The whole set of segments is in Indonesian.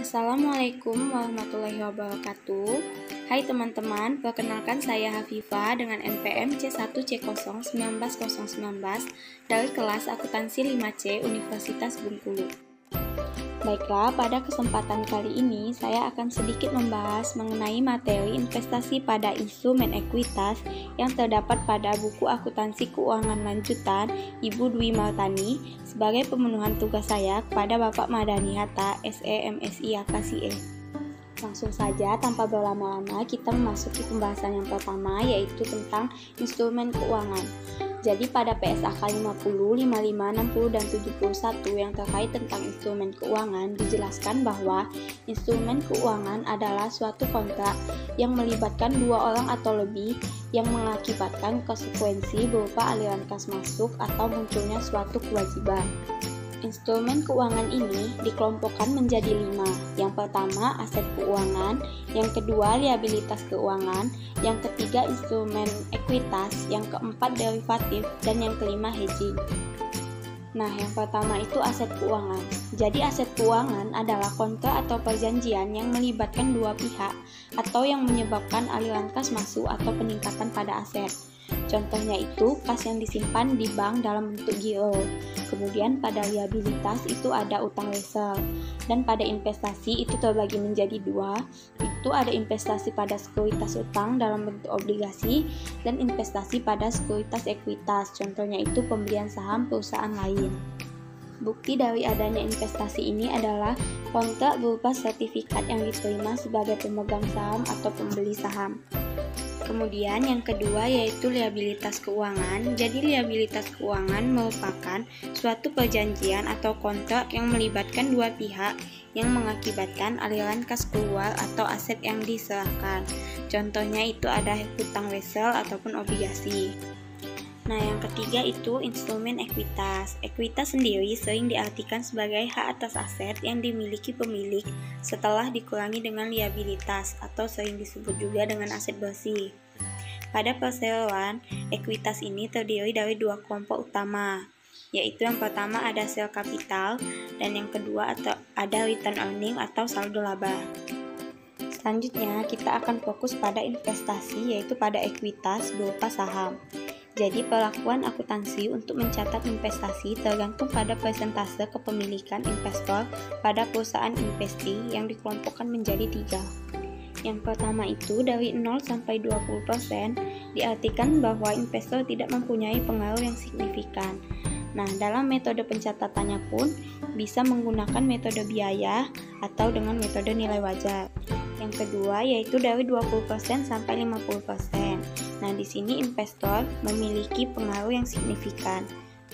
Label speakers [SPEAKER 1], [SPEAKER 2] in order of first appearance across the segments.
[SPEAKER 1] Assalamualaikum warahmatullahi wabarakatuh. Hai teman-teman, perkenalkan saya Hafifah dengan NPM C1C01919 dari kelas Akuntansi 5C Universitas Bengkulu. Baiklah, pada kesempatan kali ini saya akan sedikit membahas mengenai materi investasi pada instrumen ekuitas yang terdapat pada buku Akuntansi Keuangan Lanjutan Ibu Dwi Martani sebagai pemenuhan tugas saya kepada Bapak Madani Hatta, SE MSI AKSIE. Langsung saja tanpa berlama-lama kita memasuki pembahasan yang pertama, yaitu tentang instrumen keuangan. Jadi pada PSAK 50, 55, 60, dan 71 yang terkait tentang instrumen keuangan dijelaskan bahwa instrumen keuangan adalah suatu kontrak yang melibatkan dua orang atau lebih yang mengakibatkan konsekuensi berupa aliran kas masuk atau munculnya suatu kewajiban. Instrumen keuangan ini dikelompokkan menjadi 5. Yang pertama, aset keuangan. Yang kedua, liabilitas keuangan. Yang ketiga, instrumen ekuitas. Yang keempat, derivatif. Dan yang kelima, hedging. Nah, yang pertama itu aset keuangan. Jadi aset keuangan adalah kontrak atau perjanjian yang melibatkan dua pihak atau yang menyebabkan aliran kas masuk atau peningkatan pada aset. Contohnya itu kas yang disimpan di bank dalam bentuk giro. Kemudian pada liabilitas itu ada utang wesel. Dan pada investasi itu terbagi menjadi dua. Itu ada investasi pada sekuritas utang dalam bentuk obligasi dan investasi pada sekuritas ekuitas. Contohnya itu pembelian saham perusahaan lain. Bukti dari adanya investasi ini adalah kontrak berupa sertifikat yang diterima sebagai pemegang saham atau pembeli saham. Kemudian yang kedua yaitu liabilitas keuangan. Jadi liabilitas keuangan merupakan suatu perjanjian atau kontrak yang melibatkan dua pihak yang mengakibatkan aliran kas keluar atau aset yang diserahkan. Contohnya itu ada hutang wesel ataupun obligasi. Nah, yang ketiga itu instrumen ekuitas. Ekuitas sendiri sering diartikan sebagai hak atas aset yang dimiliki pemilik setelah dikurangi dengan liabilitas atau sering disebut juga dengan aset bersih. Pada perseroan, ekuitas ini terdiri dari dua kelompok utama, yaitu yang pertama ada share capital dan yang kedua ada return earning atau saldo laba. Selanjutnya, kita akan fokus pada investasi, yaitu pada ekuitas berupa saham. Jadi perlakuan akuntansi untuk mencatat investasi tergantung pada persentase kepemilikan investor pada perusahaan investi yang dikelompokkan menjadi 3. Yang pertama itu dari 0 sampai 20% diartikan bahwa investor tidak mempunyai pengaruh yang signifikan. Nah, dalam metode pencatatannya pun bisa menggunakan metode biaya atau dengan metode nilai wajar. Yang kedua yaitu dari 20% sampai 50%. Nah, di sini investor memiliki pengaruh yang signifikan.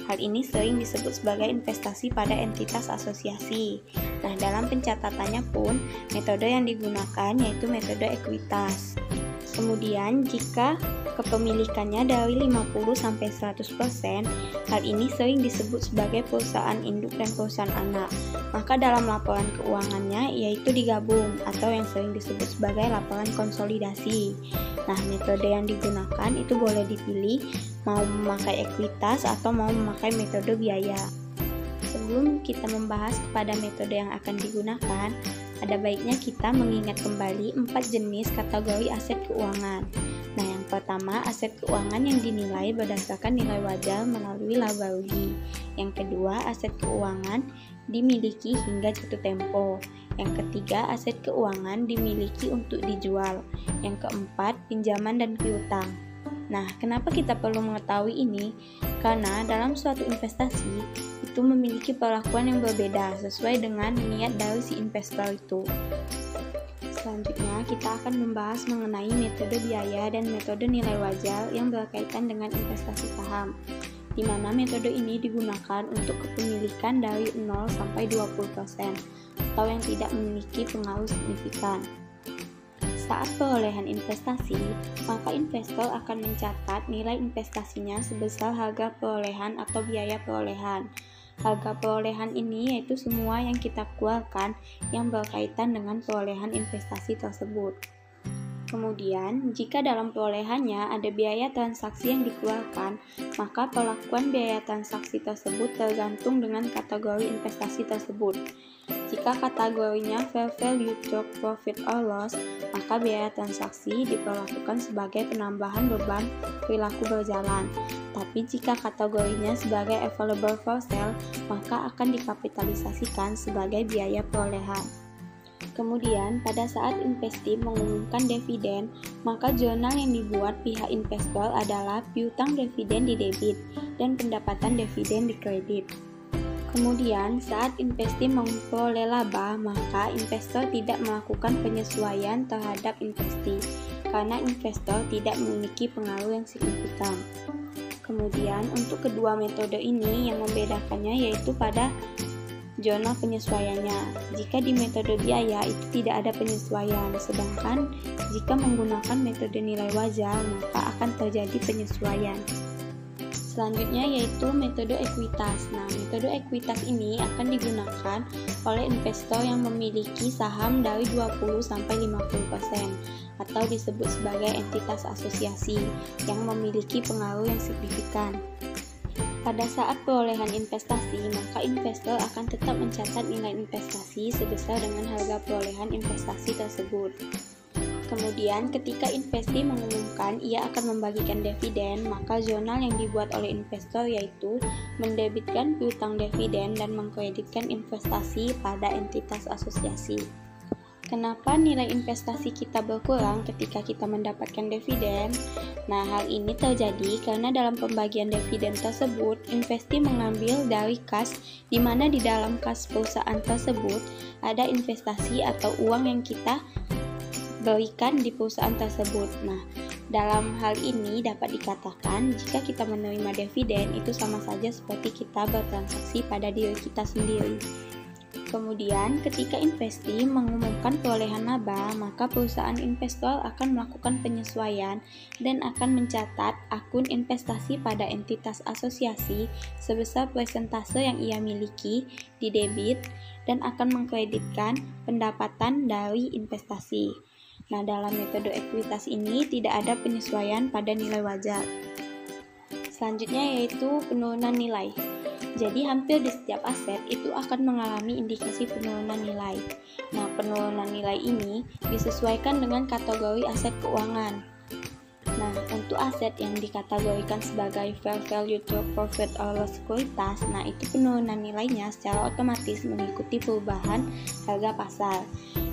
[SPEAKER 1] Hal ini sering disebut sebagai investasi pada entitas asosiasi. Nah, dalam pencatatannya pun metode yang digunakan yaitu metode ekuitas. Kemudian, jika kepemilikannya dari 50-100%, hal ini sering disebut sebagai perusahaan induk dan perusahaan anak. Maka dalam laporan keuangannya yaitu digabung atau yang sering disebut sebagai laporan konsolidasi. Nah, metode yang digunakan itu boleh dipilih mau memakai ekuitas atau mau memakai metode biaya. Sebelum kita membahas kepada metode yang akan digunakan, ada baiknya kita mengingat kembali 4 jenis kategori aset keuangan. Nah, yang pertama aset keuangan yang dinilai berdasarkan nilai wajar melalui laba rugi. Yang kedua aset keuangan dimiliki hingga jatuh tempo. Yang ketiga aset keuangan dimiliki untuk dijual. Yang keempat pinjaman dan piutang. Nah, kenapa kita perlu mengetahui ini? Karena dalam suatu investasi itu memiliki perlakuan yang berbeda sesuai dengan niat dari si investor itu. Selanjutnya, kita akan membahas mengenai metode biaya dan metode nilai wajar yang berkaitan dengan investasi saham, di mana metode ini digunakan untuk kepemilikan dari 0 sampai 20% atau yang tidak memiliki pengaruh signifikan. Saat perolehan investasi, maka investor akan mencatat nilai investasinya sebesar harga perolehan atau biaya perolehan. Harga perolehan ini yaitu semua yang kita keluarkan yang berkaitan dengan perolehan investasi tersebut. Kemudian, jika dalam perolehannya ada biaya transaksi yang dikeluarkan, maka perlakuan biaya transaksi tersebut tergantung dengan kategori investasi tersebut. Jika kategorinya fair value to profit or loss, maka biaya transaksi diperlakukan sebagai penambahan beban perilaku berjalan. Tapi jika kategorinya sebagai available for sale, maka akan dikapitalisasikan sebagai biaya perolehan. Kemudian, pada saat investasi mengumumkan dividen, maka jurnal yang dibuat pihak investor adalah piutang dividen di debit dan pendapatan dividen di kredit. Kemudian, saat investasi memperoleh laba, maka investor tidak melakukan penyesuaian terhadap investasi karena investor tidak memiliki pengaruh yang signifikan. Kemudian, untuk kedua metode ini yang membedakannya yaitu pada jurnal penyesuaiannya. Jika di metode biaya itu tidak ada penyesuaian, sedangkan jika menggunakan metode nilai wajar maka akan terjadi penyesuaian. Selanjutnya yaitu metode ekuitas. Nah, metode ekuitas ini akan digunakan oleh investor yang memiliki saham dari 20-50% atau disebut sebagai entitas asosiasi yang memiliki pengaruh yang signifikan. Pada saat perolehan investasi, maka investor akan tetap mencatat nilai investasi sebesar dengan harga perolehan investasi tersebut. Kemudian, ketika investasi mengumumkan ia akan membagikan dividen, maka jurnal yang dibuat oleh investor yaitu mendebitkan piutang dividen dan mengkreditkan investasi pada entitas asosiasi. Kenapa nilai investasi kita berkurang ketika kita mendapatkan dividen? Nah, hal ini terjadi karena dalam pembagian dividen tersebut, investasi mengambil dari kas, di mana di dalam kas perusahaan tersebut ada investasi atau uang yang kita berikan di perusahaan tersebut. Nah, dalam hal ini dapat dikatakan jika kita menerima dividen itu sama saja seperti kita bertransaksi pada diri kita sendiri. Kemudian, ketika investasi mengumumkan perolehan laba, maka perusahaan investor akan melakukan penyesuaian dan akan mencatat akun investasi pada entitas asosiasi sebesar persentase yang ia miliki di debit dan akan mengkreditkan pendapatan dari investasi. Nah, dalam metode ekuitas ini tidak ada penyesuaian pada nilai wajar. Selanjutnya yaitu penurunan nilai. Jadi hampir di setiap aset itu akan mengalami indikasi penurunan nilai. Nah, penurunan nilai ini disesuaikan dengan kategori aset keuangan. Nah, untuk aset yang dikategorikan sebagai fair value to profit or loss sekuritas, nah itu penurunan nilainya secara otomatis mengikuti perubahan harga pasar.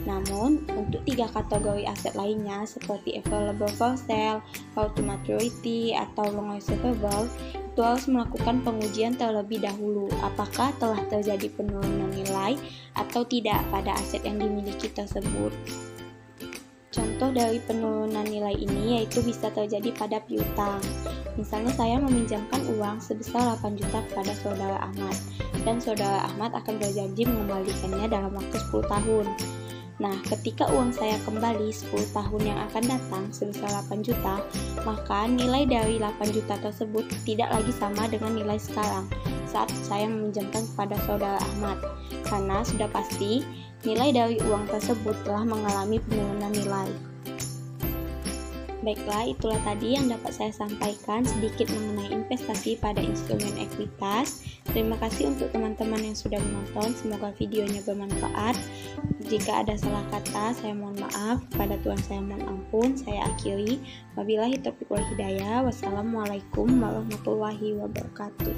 [SPEAKER 1] Namun, untuk 3 kategori aset lainnya seperti available for sale, hold to maturity, atau long receivable, itu harus melakukan pengujian terlebih dahulu apakah telah terjadi penurunan nilai atau tidak pada aset yang dimiliki tersebut. Contoh dari penurunan nilai ini yaitu bisa terjadi pada piutang. Misalnya saya meminjamkan uang sebesar 8 juta kepada saudara Ahmad, dan saudara Ahmad akan berjanji mengembalikannya dalam waktu 10 tahun. Nah, ketika uang saya kembali 10 tahun yang akan datang sebesar 8 juta, maka nilai dari 8 juta tersebut tidak lagi sama dengan nilai sekarang saat saya meminjamkan kepada saudara Ahmad, karena sudah pasti nilai dari uang tersebut telah mengalami penurunan nilai. Baiklah, itulah tadi yang dapat saya sampaikan sedikit mengenai investasi pada instrumen ekuitas. Terima kasih untuk teman-teman yang sudah menonton, semoga videonya bermanfaat. Jika ada salah kata, saya mohon maaf, pada Tuhan saya mohon ampun. Saya akhiri, wabillahi taufiq wal hidayah. Wassalamualaikum warahmatullahi wabarakatuh.